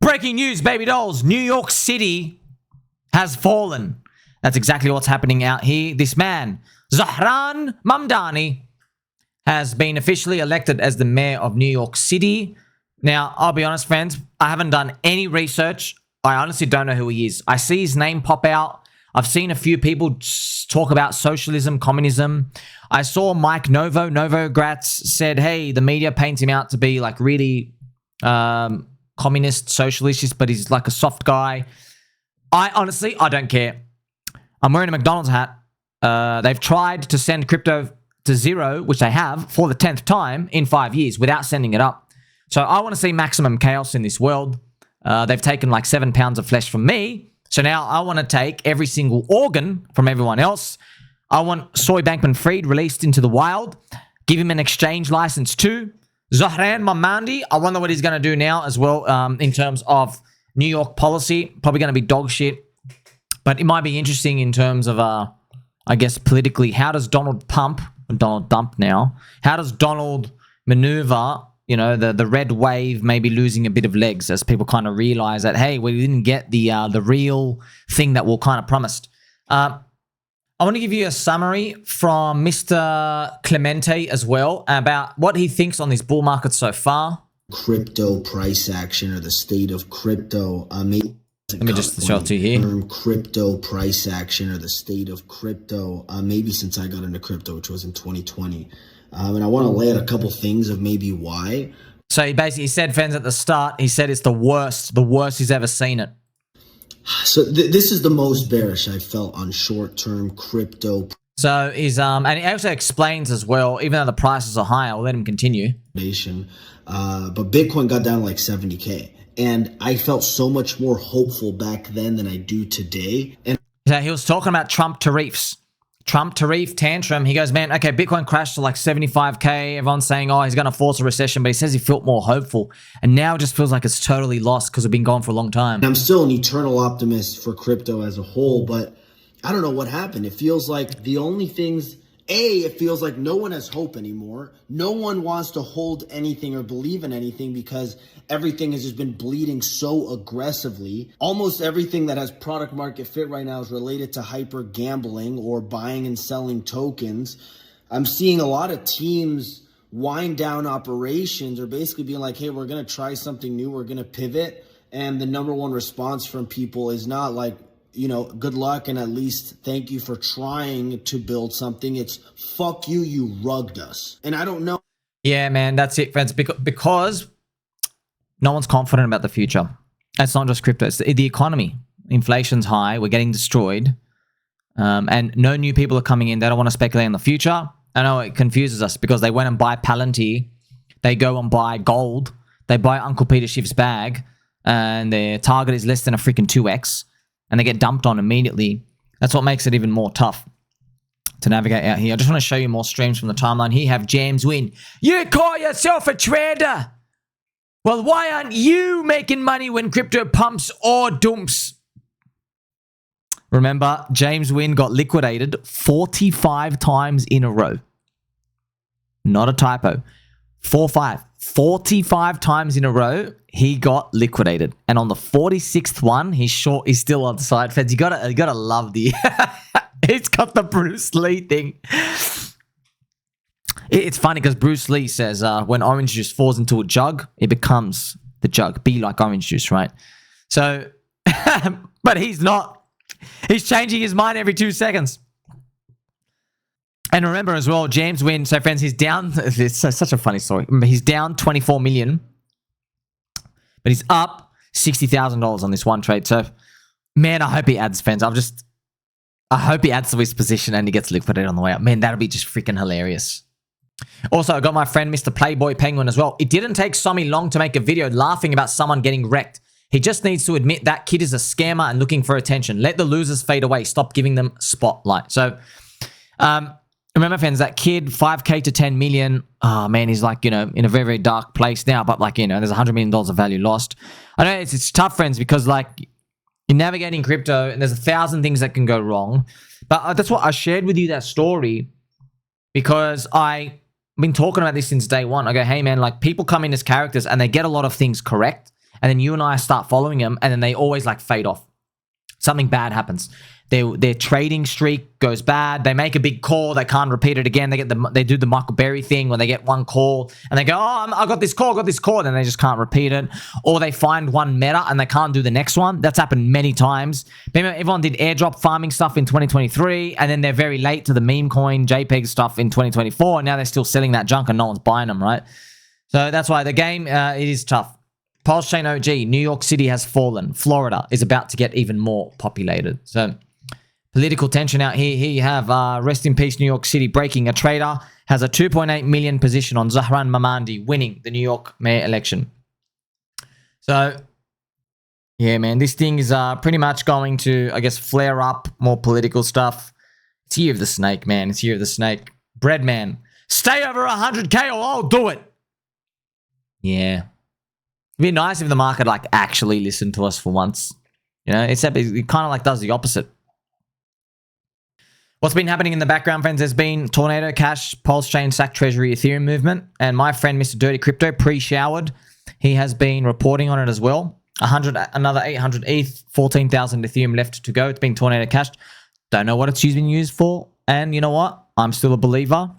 Breaking news, baby dolls. New York City has fallen. That's exactly what's happening out here. This man, Zohran Mamdani, has been officially elected as the mayor of New York City. Now, I'll be honest, friends, I haven't done any research. I honestly don't know who he is. I see his name pop out. I've seen a few people talk about socialism, communism. I saw Mike Novogratz said, hey, the media paints him out to be like really communist, socialist, but he's like a soft guy. I don't care. I'm wearing a McDonald's hat. They've tried to send crypto to zero, which they have, for the 10th time in 5 years without sending it up. So I want to see maximum chaos in this world. They've taken like 7 pounds of flesh from me. So now I want to take every single organ from everyone else. I want Soy Bankman-Fried released into the wild. Give him an exchange license too. Zohran Mamdani, I wonder what he's going to do now as well in terms of New York policy. Probably going to be dog shit. But it might be interesting in terms of, I guess, politically. How does Donald Dump now, how does Donald maneuver, you know, the red wave maybe losing a bit of legs as people kind of realize that, hey, we didn't get the real thing that we're kind of promised. I want to give you a summary from Mr. Clemente as well about what he thinks on this bull market so far. Crypto price action or the state of crypto. Let me just show it to you here. Crypto price action or the state of crypto, maybe since I got into crypto, which was in 2020. And I want to lay out a couple things of maybe why. So he basically said, friends, at the start, he said it's the worst he's ever seen it. So this is the most bearish I've felt on short-term crypto. So he's and he also explains as well, even though the prices are high, I'll let him continue. But Bitcoin got down to like 70K. And I felt so much more hopeful back then than I do today. And so he was talking about Trump tariffs. Trump tariff tantrum. He goes, man, okay, Bitcoin crashed to like 75K. Everyone's saying, oh, he's going to force a recession, but he says he felt more hopeful. And now it just feels like it's totally lost because we've been gone for a long time. I'm still an eternal optimist for crypto as a whole, but I don't know what happened. It feels like the only things, it feels like no one has hope anymore. No one wants to hold anything or believe in anything because everything has just been bleeding so aggressively. Almost everything that has product market fit right now is related to hyper gambling or buying and selling tokens. I'm seeing a lot of teams wind down operations or basically being like, hey, we're going to try something new. We're going to pivot. And the number one response from people is not like, you know, good luck and at least thank you for trying to build something. It's fuck you, you rugged us. And I don't know. Yeah, man, that's it, friends. Because no one's confident about the future. It's not just crypto. It's the economy. Inflation's high. We're getting destroyed. And no new people are coming in. They don't want to speculate in the future. I know it confuses us because they went and buy Palantir. They go and buy gold. They buy Uncle Peter Schiff's bag. And their target is less than a freaking 2x. And they get dumped on immediately. That's what makes it even more tough to navigate out here. I just want to show you more streams from the timeline. Here you have James Wynn. You call yourself a trader? Well, why aren't you making money when crypto pumps or dumps? Remember, James Wynn got liquidated 45 times in a row. Not a typo. 45 times in a row, he got liquidated. And on the 46th one, he's still on the side fence. You gotta love the he's got the Bruce Lee thing. It's funny because Bruce Lee says when orange juice falls into a jug, it becomes the jug. Be like orange juice, right? So, but he's not. He's changing his mind every 2 seconds. And remember as well, James Wynn, so friends, he's down. It's such a funny story. Remember, he's down 24 million, but he's up $60,000 on this one trade. So, man, I hope he adds, friends. I hope he adds to his position and he gets liquidated on the way up. Man, that'll be just freaking hilarious. Also, I got my friend Mr. Playboy Penguin as well. It didn't take Somi long to make a video laughing about someone getting wrecked. He just needs to admit that kid is a scammer and looking for attention. Let the losers fade away. Stop giving them spotlight. So, remember, friends, that kid, 5K to 10 million. Oh, man, he's like, you know, in a very, very dark place now. But like, you know, there's $100 million of value lost. I know it's tough, friends, because like you're navigating crypto and there's 1,000 things that can go wrong. But that's what I shared with you, that story, because I've been talking about this since day one. I go, hey, man, like people come in as characters and they get a lot of things correct. and then you and I start following them, and then they always like fade off. Something bad happens. Their trading streak goes bad. They make a big call. They can't repeat it again. They do the Michael Berry thing when they get one call and they go, oh, I got this call, and then they just can't repeat it. Or they find one meta and they can't do the next one. That's happened many times. Remember, everyone did airdrop farming stuff in 2023, and then they're very late to the meme coin JPEG stuff in 2024, and now they're still selling that junk and no one's buying them, right? So that's why the game, it is tough. PulseChain OG, New York City has fallen. Florida is about to get even more populated. So political tension out here. Here you have rest in peace New York City. Breaking, a trader has a 2.8 million position on Zohran Mamdani winning the New York mayor election. So yeah, man, this thing is pretty much going to, I guess, flare up more political stuff. It's year of the snake, man. It's year of the snake. Breadman, stay over 100K or I'll do it. Yeah. It'd be nice if the market like actually listened to us for once. You know, except it kind of like does the opposite. What's been happening in the background, friends? There's been Tornado Cash, PulseChain, Sack Treasury, Ethereum movement. And my friend, Mr. Dirty Crypto, pre-showered. He has been reporting on it as well. Another 800 ETH, 14,000 Ethereum left to go. It's been Tornado Cashed. Don't know what it's been used for. And you know what? I'm still a believer.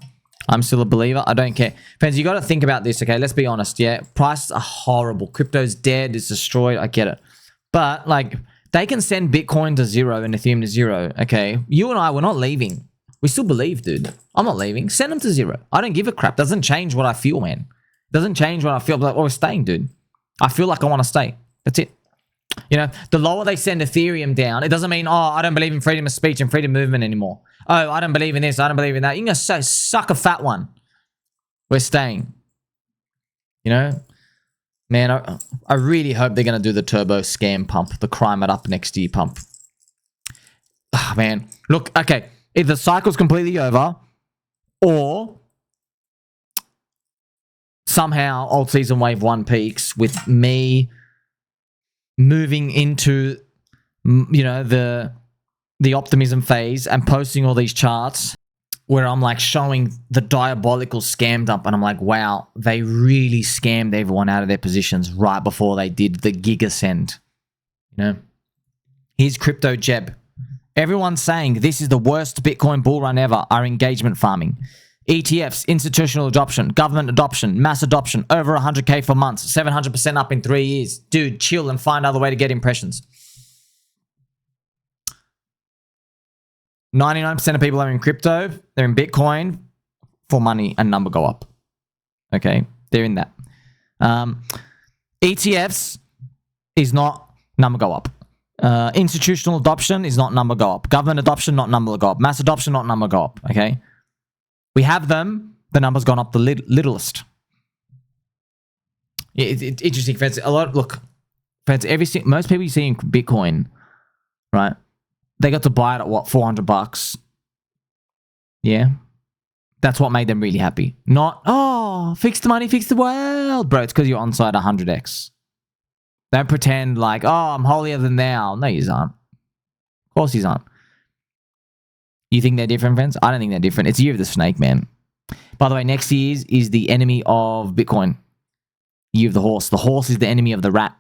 I don't care. Friends, you got to think about this, okay? Let's be honest, yeah? Prices are horrible. Crypto's dead. It's destroyed. I get it. But, like, they can send Bitcoin to zero and Ethereum to zero, okay? You and I, we're not leaving. We still believe, dude. I'm not leaving. Send them to zero. I don't give a crap. Doesn't change what I feel, man. Doesn't change what I feel. Like, oh, we're staying, dude. I feel like I want to stay. That's it. You know, the lower they send Ethereum down, it doesn't mean, oh, I don't believe in freedom of speech and freedom of movement anymore. Oh, I don't believe in this. I don't believe in that. You can go suck a fat one. We're staying. You know? Man, I really hope they're going to do the turbo scam pump, the crime it up next year pump. Oh, man. Look, okay. If the cycle's completely over, or somehow Alt Season Wave 1 peaks with me moving into, you know, the optimism phase and posting all these charts where I'm like showing the diabolical scam dump, and I'm like, wow, they really scammed everyone out of their positions right before they did the giga send. You know, here's Crypto Jeb. Everyone's saying this is the worst Bitcoin bull run ever. Our engagement farming. ETFs, institutional adoption, government adoption, mass adoption, over 100K for months, 700% up in 3 years. Dude, chill and find another way to get impressions. 99% of people are in crypto. They're in Bitcoin for money and number go up. Okay, they're in that. ETFs is not number go up. Institutional adoption is not number go up. Government adoption, not number go up. Mass adoption, not number go up. Okay. We have them. The number's gone up the littlest. It's interesting, friends. Look, friends. Most people you see in Bitcoin, right? They got to buy it at what, $400? Yeah, that's what made them really happy. Not fix the money, fix the world, bro. It's because you're on side 100x. Don't pretend like I'm holier than thou. No, you aren't. Of course, you aren't. You think they're different, friends? I don't think they're different. It's year of the snake, man. By the way, next year is the enemy of Bitcoin. Year of the horse. The horse is the enemy of the rat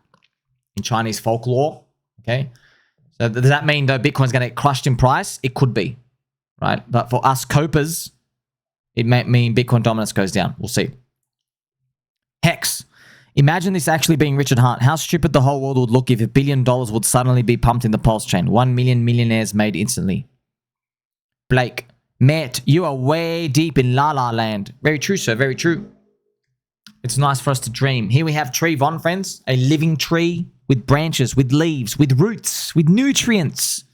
in Chinese folklore. Okay. So does that mean though Bitcoin's going to get crushed in price? It could be, right? But for us copers, it may mean Bitcoin dominance goes down. We'll see. Hex. Imagine this actually being Richard Hunt. How stupid the whole world would look if $1 billion would suddenly be pumped in the PulseChain. 1 million millionaires made instantly. Blake, Matt, you are way deep in La La Land. Very true, sir. Very true. It's nice for us to dream. Here we have Tree Von, friends. A living tree with branches, with leaves, with roots, with nutrients.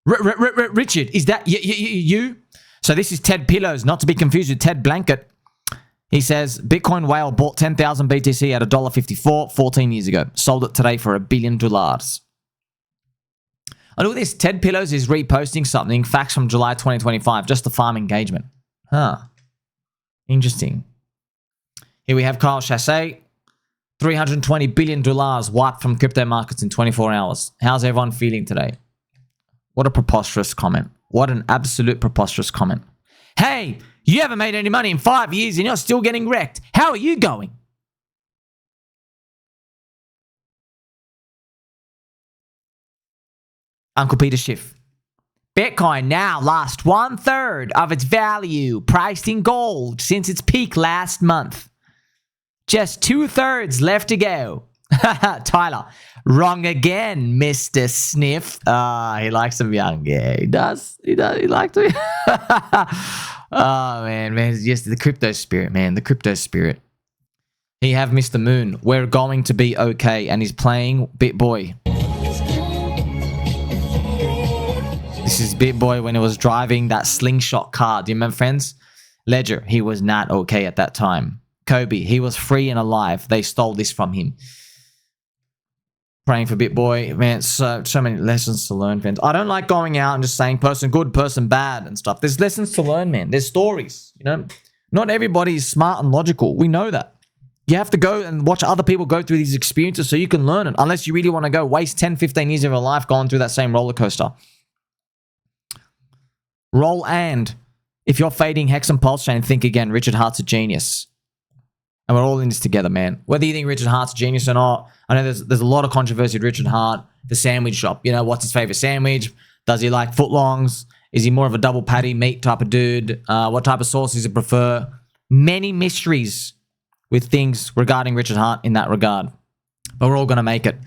Richard, is that you? So this is Ted Pillows, not to be confused with Ted Blanket. He says, Bitcoin whale bought 10,000 BTC at $1.54 14 years ago. Sold it today for $1 billion. Oh, look at this. Ted Pillows is reposting something. Facts from July 2025. Just the farm engagement. Huh. Interesting. Here we have Kyle Chassé. $320 billion wiped from crypto markets in 24 hours. How's everyone feeling today? What a preposterous comment. What an absolute preposterous comment. Hey, you haven't made any money in 5 years and you're still getting wrecked. How are you going? Uncle Peter Schiff. Bitcoin now lost 1/3 of its value priced in gold since its peak last month. Just 2/3 left to go. Tyler, wrong again, Mr. Sniff. He likes them young. Yeah, he does. He likes them. Oh, man. It's just the crypto spirit, man. The crypto spirit. He have Mr. Moon. We're going to be okay. And he's playing BitBoy. This is BitBoy when he was driving that slingshot car. Do you remember, friends? Ledger, he was not okay at that time. Kobe, he was free and alive. They stole this from him. Praying for BitBoy. Man, so many lessons to learn, friends. I don't like going out and just saying person good, person bad and stuff. There's lessons to learn, man. There's stories, you know. Not everybody is smart and logical. We know that. You have to go and watch other people go through these experiences so you can learn it. Unless you really want to go waste 10, 15 years of your life going through that same roller coaster. Roll and if you're fading Hex and PulseChain, think again. Richard Hart's a genius. And we're all in this together, man. Whether you think Richard Hart's a genius or not, I know there's a lot of controversy with Richard Hart. The sandwich shop. You know, what's his favorite sandwich? Does he like footlongs? Is he more of a double patty meat type of dude? What type of sauce does he prefer? Many mysteries with things regarding Richard Hart in that regard. But we're all going to make it.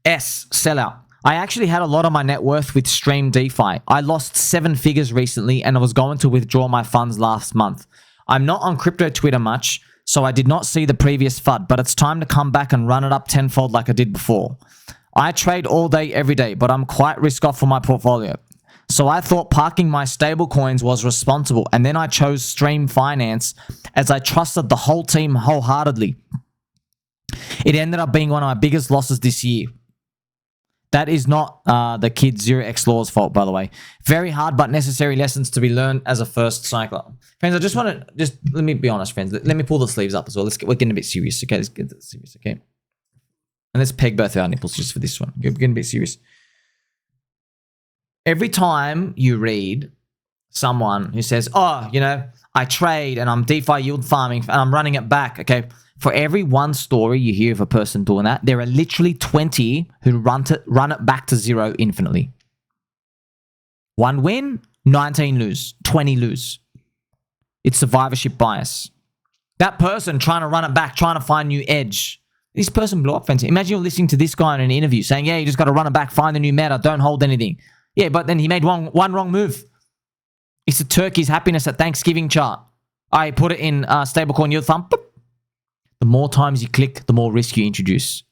S, sellout. I actually had a lot of my net worth with Stream DeFi. I lost 7 figures recently and I was going to withdraw my funds last month. I'm not on crypto Twitter much, so I did not see the previous FUD, but it's time to come back and run it up tenfold like I did before. I trade all day, every day, but I'm quite risk off for my portfolio. So I thought parking my stable coins was responsible, and then I chose Stream Finance as I trusted the whole team wholeheartedly. It ended up being one of my biggest losses this year. That is not the kid 0x Law's fault, by the way. Very hard but necessary lessons to be learned as a first cycler. Friends, I just want to, let me be honest, friends. Let me pull the sleeves up as well. We're getting a bit serious, okay? Let's get serious, okay? And let's peg both our nipples just for this one. We're getting a bit serious. Every time you read someone who says, oh, you know, I trade and I'm DeFi yield farming and I'm running it back, okay? For every one story you hear of a person doing that, there are literally 20 who run it back to zero infinitely. 1 win, 19 lose, 20 lose. It's survivorship bias. That person trying to run it back, trying to find new edge. This person blew up, friends. Imagine you're listening to this guy in an interview saying, yeah, you just got to run it back, find the new meta, don't hold anything. Yeah, but then he made one wrong move. It's a turkey's happiness at Thanksgiving chart. I put it in stablecoin yield farm. Boop. The more times you click, the more risk you introduce.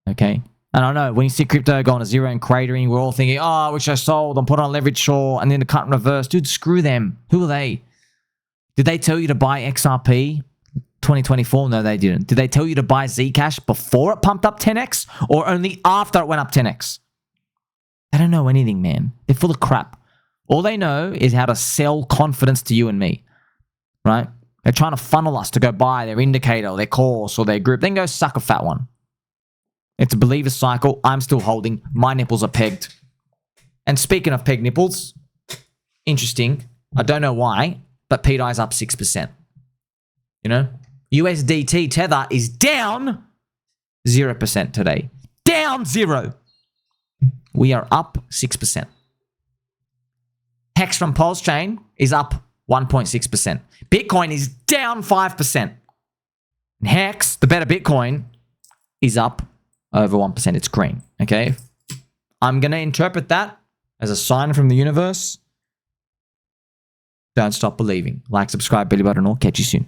Okay? And I know, when you see crypto going to zero and cratering, we're all thinking, oh, I wish I sold, I'm putting on leverage short, and then the cut and reverse. Dude, screw them. Who are they? Did they tell you to buy XRP 2024? No, they didn't. Did they tell you to buy Zcash before it pumped up 10x or only after it went up 10x? They don't know anything, man. They're full of crap. All they know is how to sell confidence to you and me, right? They're trying to funnel us to go buy their indicator or their course or their group. Then go suck a fat one. It's a believer cycle. I'm still holding. My nipples are pegged. And speaking of pegged nipples, interesting. I don't know why, but PDI's up 6%. You know? USDT Tether is down 0% today. Down 0. We are up 6%. Hex from PulseChain is up 1.6%. Bitcoin is down 5%. And Hex, the better Bitcoin, is up over 1%. It's green, okay? I'm going to interpret that as a sign from the universe. Don't stop believing. Like, subscribe, belly button, or catch you soon.